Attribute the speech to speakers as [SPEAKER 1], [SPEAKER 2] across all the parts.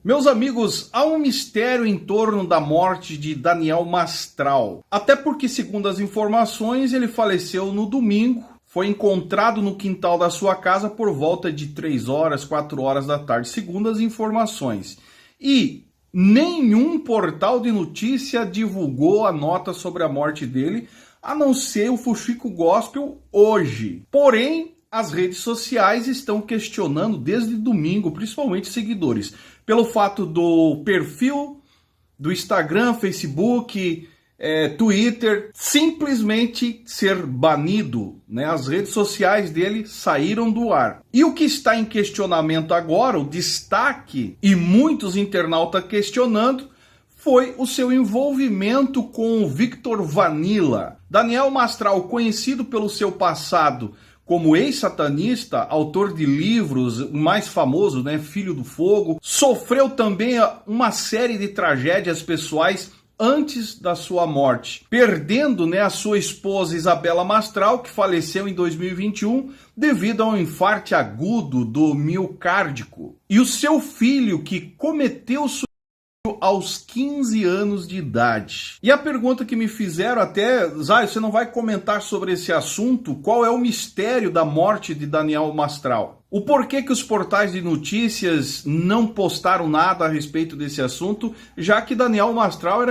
[SPEAKER 1] Meus amigos, há um mistério em torno da morte de Daniel Mastral. Até porque, segundo as informações, ele faleceu no domingo. Foi encontrado no quintal da sua casa por volta de 3 horas, 4 horas da tarde, segundo as informações. E nenhum portal de notícia divulgou a nota sobre a morte dele, a não ser o Fuxico Gospel hoje. Porém, as redes sociais estão questionando desde domingo, principalmente seguidores, pelo fato do perfil do Instagram, Facebook, Twitter simplesmente ser banido, né? As redes sociais dele saíram do ar. E o que está em questionamento agora, o destaque, e muitos internautas questionando, foi o seu envolvimento com o Victor Vanilla. Daniel Mastral, conhecido pelo seu passado como ex-satanista, autor de livros, o mais famoso, né, Filho do Fogo, sofreu também uma série de tragédias pessoais antes da sua morte, perdendo, né, a sua esposa Isabela Mastral, que faleceu em 2021 devido a um infarto agudo do miocárdico, e o seu filho, que cometeu aos 15 anos de idade. E a pergunta que me fizeram até, Zay, você não vai comentar sobre esse assunto? Qual é o mistério da morte de Daniel Mastral? O porquê que os portais de notícias não postaram nada a respeito desse assunto, já que Daniel Mastral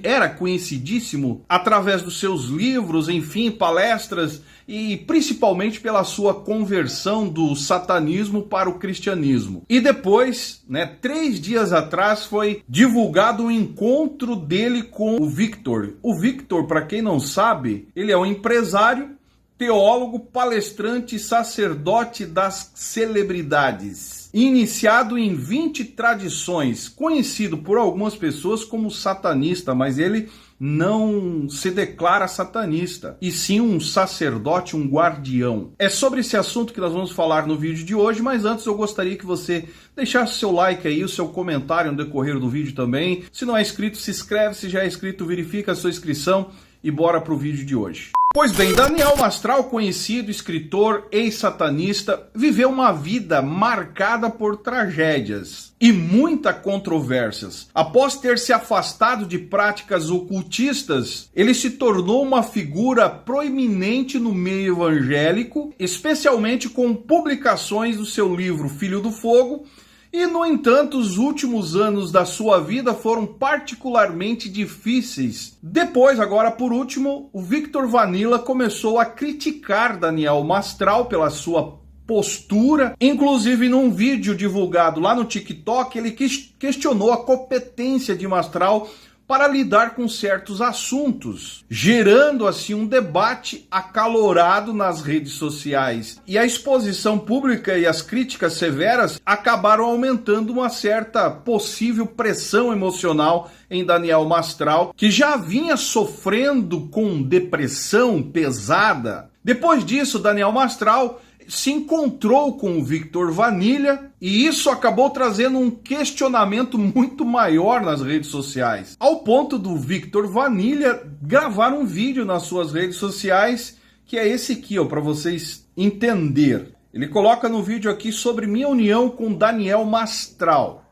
[SPEAKER 1] era conhecidíssimo através dos seus livros, enfim, palestras, e principalmente pela sua conversão do satanismo para o cristianismo. E depois, né, 3 dias atrás, foi divulgado um encontro dele com o Victor. O Victor, para quem não sabe, ele é um empresário, teólogo, palestrante, sacerdote das celebridades. Iniciado em 20 tradições, conhecido por algumas pessoas como satanista, mas ele não se declara satanista, e sim um sacerdote, um guardião. É sobre esse assunto que nós vamos falar no vídeo de hoje, mas antes eu gostaria que você deixasse seu like aí, o seu comentário no decorrer do vídeo também. Se não é inscrito, se inscreve, se já é inscrito, verifica a sua inscrição e bora pro vídeo de hoje. Pois bem, Daniel Mastral, conhecido escritor, ex-satanista, viveu uma vida marcada por tragédias e muitas controvérsias. Após ter se afastado de práticas ocultistas, ele se tornou uma figura proeminente no meio evangélico, especialmente com publicações do seu livro Filho do Fogo. E, no entanto, os últimos anos da sua vida foram particularmente difíceis. Depois, agora por último, o Victor Vanilla começou a criticar Daniel Mastral pela sua postura. Inclusive, num vídeo divulgado lá no TikTok, ele questionou a competência de Mastral para lidar com certos assuntos, gerando assim um debate acalorado nas redes sociais. E a exposição pública e as críticas severas acabaram aumentando uma certa possível pressão emocional em Daniel Mastral, que já vinha sofrendo com depressão pesada. Depois disso, Daniel Mastral se encontrou com o Victor Vanilla e isso acabou trazendo um questionamento muito maior nas redes sociais, ao ponto do Victor Vanilla gravar um vídeo nas suas redes sociais, que é esse aqui, ó, para vocês entenderem. Ele coloca no vídeo aqui sobre minha união com Daniel Mastral.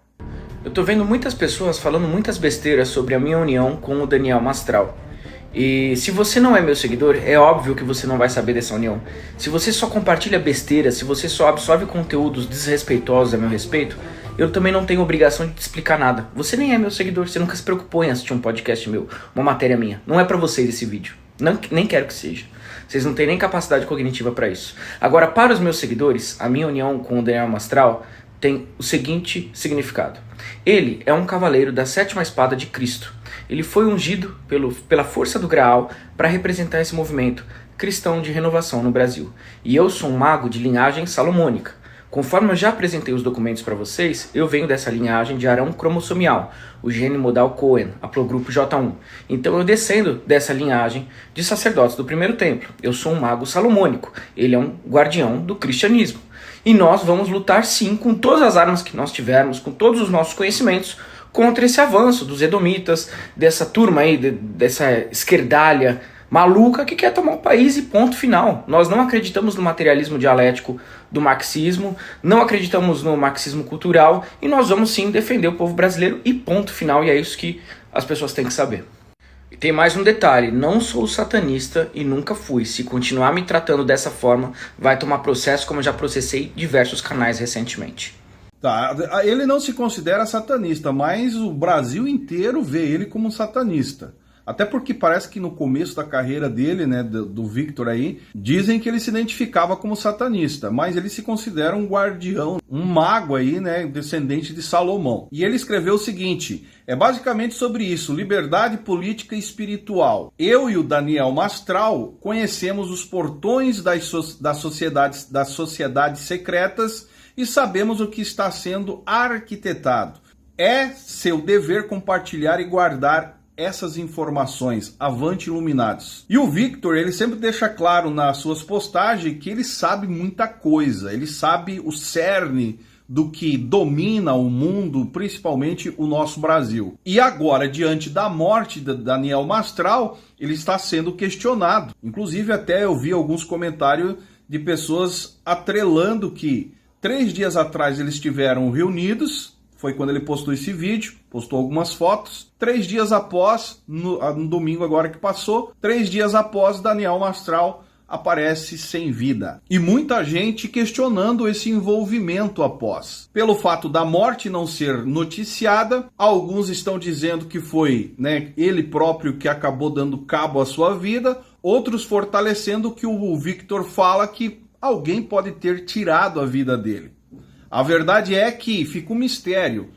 [SPEAKER 2] Eu tô vendo muitas pessoas falando muitas besteiras sobre a minha união com o Daniel Mastral. E se você não é meu seguidor, é óbvio que você não vai saber dessa união. Se você só compartilha besteira, se você só absorve conteúdos desrespeitosos a meu respeito, eu também não tenho obrigação de te explicar nada. Você nem é meu seguidor, você nunca se preocupou em assistir um podcast meu, uma matéria minha. Não é pra vocês esse vídeo, nem quero que seja. Vocês não têm nem capacidade cognitiva pra isso. Agora, para os meus seguidores, a minha união com o Daniel Mastral tem o seguinte significado. Ele é um cavaleiro da 7ª espada de Cristo. Ele foi ungido pela força do Graal para representar esse movimento cristão de renovação no Brasil. E eu sou um mago de linhagem salomônica. Conforme eu já apresentei os documentos para vocês, eu venho dessa linhagem de Arão cromossomial, o gene modal Cohen, haplogrupo J1. Então eu descendo dessa linhagem de sacerdotes do primeiro templo. Eu sou um mago salomônico. Ele é um guardião do cristianismo. E nós vamos lutar sim com todas as armas que nós tivermos, com todos os nossos conhecimentos, contra esse avanço dos edomitas, dessa turma aí, dessa esquerdalha maluca que quer tomar o país e ponto final. Nós não acreditamos no materialismo dialético do marxismo, não acreditamos no marxismo cultural e nós vamos sim defender o povo brasileiro e ponto final, e é isso que as pessoas têm que saber. E tem mais um detalhe, não sou satanista e nunca fui. Se continuar me tratando dessa forma, vai tomar processo, como eu já processei diversos canais recentemente.
[SPEAKER 1] Tá, ele não se considera satanista, mas o Brasil inteiro vê ele como um satanista. Até porque parece que no começo da carreira dele, né, do Victor aí, dizem que ele se identificava como satanista, mas ele se considera um guardião, um mago aí, né, descendente de Salomão. E ele escreveu o seguinte, é basicamente sobre isso, liberdade política e espiritual. Eu e o Daniel Mastral conhecemos os portões das sociedades secretas e sabemos o que está sendo arquitetado. É seu dever compartilhar e guardar essas informações. Avante, iluminados. E o Victor, ele sempre deixa claro nas suas postagens que ele sabe muita coisa, ele sabe o cerne do que domina o mundo, principalmente o nosso Brasil. E agora, diante da morte de Daniel Mastral, ele está sendo questionado. Inclusive, até eu vi alguns comentários de pessoas atrelando que 3 dias atrás eles estiveram reunidos, foi quando ele postou esse vídeo, postou algumas fotos. 3 dias após, no domingo agora que passou, 3 dias após, Daniel Mastral aparece sem vida. E muita gente questionando esse envolvimento após. Pelo fato da morte não ser noticiada, alguns estão dizendo que foi, né, ele próprio que acabou dando cabo à sua vida, outros fortalecendo que o Victor fala que alguém pode ter tirado a vida dele. A verdade é que fica um mistério.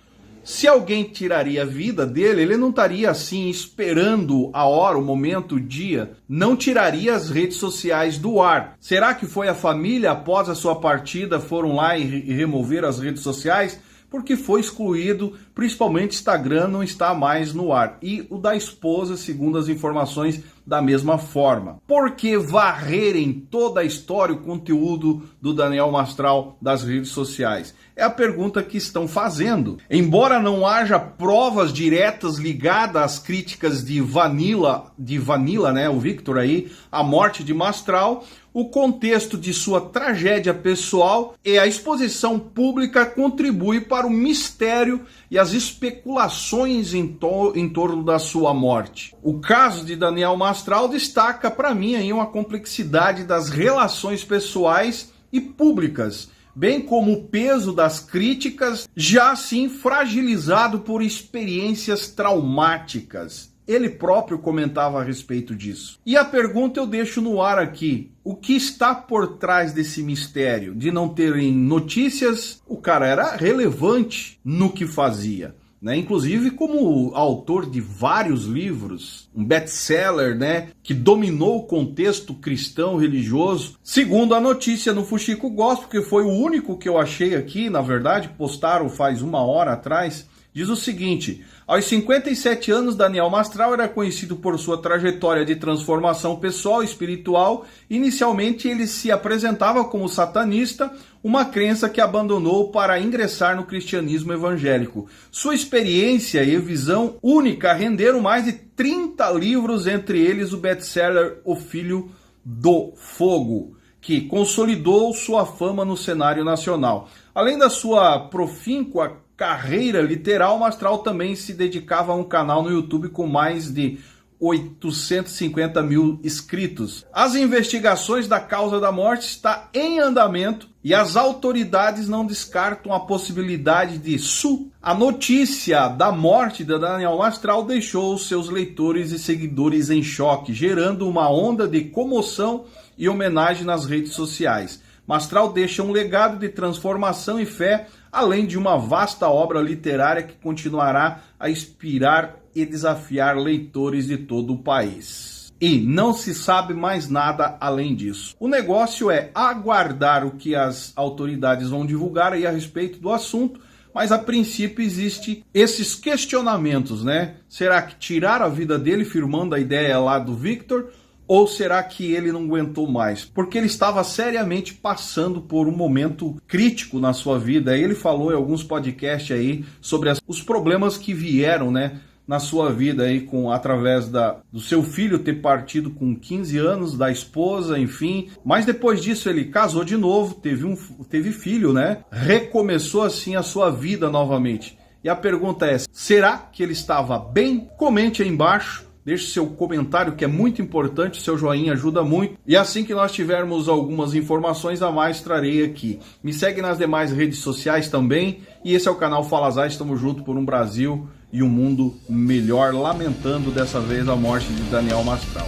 [SPEAKER 1] Se alguém tiraria a vida dele, ele não estaria assim esperando a hora, o momento, o dia. Não tiraria as redes sociais do ar. Será que foi a família, após a sua partida, foram lá e remover as redes sociais? Porque foi excluído, principalmente Instagram não está mais no ar. E o da esposa, segundo as informações, da mesma forma. Por que varrerem toda a história, o conteúdo do Daniel Mastral das redes sociais? É a pergunta que estão fazendo. Embora não haja provas diretas ligadas às críticas de Vanilla, né, o Victor aí, a morte de Mastral, o contexto de sua tragédia pessoal e a exposição pública contribui para o mistério e as especulações em torno da sua morte. O caso de Daniel Mastral destaca para mim aí uma complexidade das relações pessoais e públicas, bem como o peso das críticas, já assim fragilizado por experiências traumáticas. Ele próprio comentava a respeito disso. E a pergunta eu deixo no ar aqui. O que está por trás desse mistério de não terem notícias? O cara era relevante no que fazia, né? Inclusive como autor de vários livros, um best-seller, né, que dominou o contexto cristão religioso. Segundo a notícia no Fuxico Gospel, que foi o único que eu achei aqui, na verdade, postaram faz 1 hora atrás, diz o seguinte: aos 57 anos, Daniel Mastral era conhecido por sua trajetória de transformação pessoal e espiritual. Inicialmente, ele se apresentava como satanista, uma crença que abandonou para ingressar no cristianismo evangélico. Sua experiência e visão única renderam mais de 30 livros, entre eles o best-seller O Filho do Fogo, que consolidou sua fama no cenário nacional. Além da sua profícua carreira literal, Mastral também se dedicava a um canal no YouTube com mais de 850 mil inscritos. As investigações da causa da morte estão em andamento e as autoridades não descartam a possibilidade de A notícia da morte de Daniel Mastral deixou seus leitores e seguidores em choque, gerando uma onda de comoção e homenagem nas redes sociais. Mastral deixa um legado de transformação e fé, além de uma vasta obra literária que continuará a inspirar e desafiar leitores de todo o país. E não se sabe mais nada além disso. O negócio é aguardar o que as autoridades vão divulgar aí a respeito do assunto, mas a princípio existe esses questionamentos, né? Será que tiraram a vida dele, firmando a ideia lá do Victor? Ou será que ele não aguentou mais? Porque ele estava seriamente passando por um momento crítico na sua vida. Ele falou em alguns podcasts aí sobre os problemas que vieram, né, na sua vida aí através do seu filho ter partido com 15 anos, da esposa, enfim. Mas depois disso ele casou de novo, teve filho, né? Recomeçou assim a sua vida novamente. E a pergunta é, será que ele estava bem? Comente aí embaixo. Deixe seu comentário, que é muito importante, seu joinha ajuda muito. E assim que nós tivermos algumas informações a mais, trarei aqui. Me segue nas demais redes sociais também. E esse é o canal Fala Zay, estamos juntos por um Brasil e um mundo melhor, lamentando dessa vez a morte de Daniel Mastral.